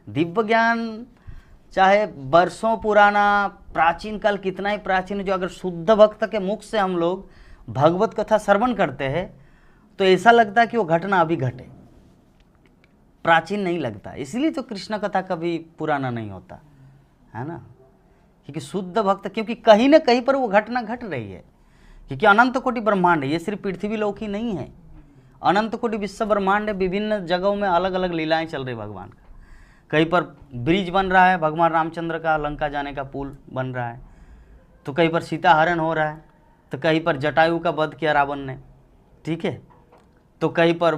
दिव्य ज्ञान चाहे वर्षों पुराना, प्राचीन काल कितना ही प्राचीन, जो अगर शुद्ध भक्त के मुख से हम लोग भगवत कथा श्रवण करते हैं तो ऐसा लगता है कि वो घटना अभी घटे, प्राचीन नहीं लगता। इसलिए तो कृष्ण कथा कभी पुराना नहीं होता है ना, क्योंकि शुद्ध भक्त, क्योंकि कहीं ना कहीं पर वो घटना घट रही है, क्योंकि अनंत कोटि ब्रह्मांड है, ये सिर्फ पृथ्वी लोक ही नहीं है, अनंत कोटि विश्व ब्रह्मांड है, विभिन्न जगहों में अलग अलग लीलाएं चल रही भगवान का। कहीं पर ब्रिज बन रहा है भगवान रामचंद्र का, लंका जाने का पुल बन रहा है, तो कहीं पर सीता हरण हो रहा है, तो कहीं पर जटायु का वध किया रावण ने, ठीक है, तो कहीं पर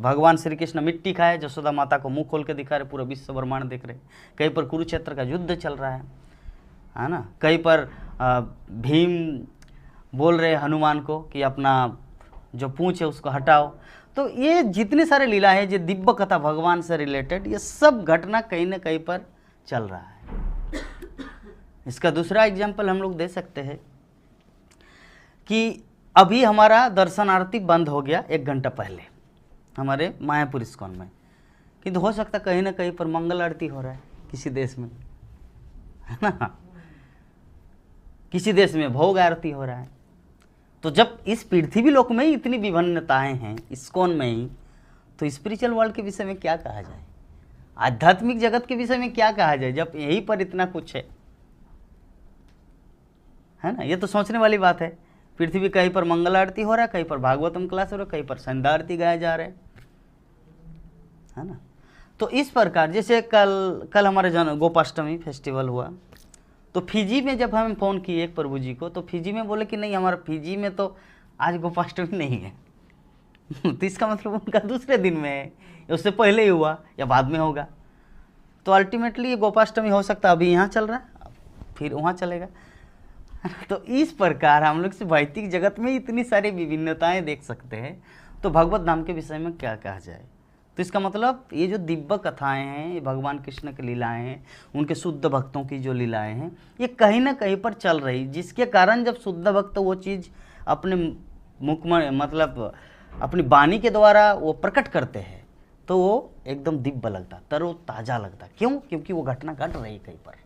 भगवान श्री कृष्ण मिट्टी खाए, जसोदा माता को मुंह खोल के दिखा रहे, पूरा विश्व ब्रह्मांड देख रहे, कहीं पर कुरुक्षेत्र का युद्ध चल रहा है ना, कहीं पर भीम बोल रहे हनुमान को कि अपना जो पूंछ है उसको हटाओ। तो ये जितने सारे लीला है, जो दिव्य कथा भगवान से रिलेटेड, ये सब घटना कहीं ना कहीं पर चल रहा है। इसका दूसरा एग्जाम्पल हम लोग दे सकते हैं कि अभी हमारा दर्शन आरती बंद हो गया 1 घंटा पहले हमारे मायापुर इस्कॉन में, किंतु हो सकता कहीं ना कहीं पर मंगल आरती हो रहा है किसी देश में, है ना, किसी देश में भोग आरती हो रहा है। तो जब इस पृथ्वी लोक में ही इतनी विभिन्नताएं हैं, इस्कॉन में ही, तो स्पिरिचुअल वर्ल्ड के विषय में क्या कहा जाए, आध्यात्मिक जगत के विषय में क्या कहा जाए, जब यहीं पर इतना कुछ है ना। ये तो सोचने वाली बात है। पृथ्वी कहीं पर मंगल आरती हो रहा है, कहीं पर भागवतम क्लास हो रहा है, कहीं पर संध्या आरती गाया जा रहे है ना। तो इस प्रकार जैसे कल हमारे गोपाष्टमी फेस्टिवल हुआ, तो फिजी में जब हम फ़ोन किए एक प्रभु जी को, तो फिजी में बोले कि नहीं, हमारा फिजी में तो आज गोपाष्टमी नहीं है। तो इसका मतलब उनका दूसरे दिन में है, उससे पहले ही हुआ या बाद में होगा। तो अल्टीमेटली ये गोपाष्टमी हो सकता है अभी यहाँ चल रहा है, फिर वहाँ चलेगा। तो इस प्रकार हम लोग से भौतिक जगत में इतनी सारी विभिन्नताएं देख सकते हैं, तो भगवत धाम के विषय में क्या कहा जाए। तो इसका मतलब ये जो दिव्य कथाएं हैं, ये भगवान कृष्ण की लीलाएं हैं, उनके शुद्ध भक्तों की जो लीलाएं हैं, ये कहीं ना कहीं पर चल रही, जिसके कारण जब शुद्ध भक्त वो चीज़ अपने मुख में, मतलब अपनी वाणी के द्वारा वो प्रकट करते हैं, तो वो एकदम दिव्य लगता, तरो ताज़ा लगता। क्यों? क्योंकि वो घटना घट रही कहीं पर।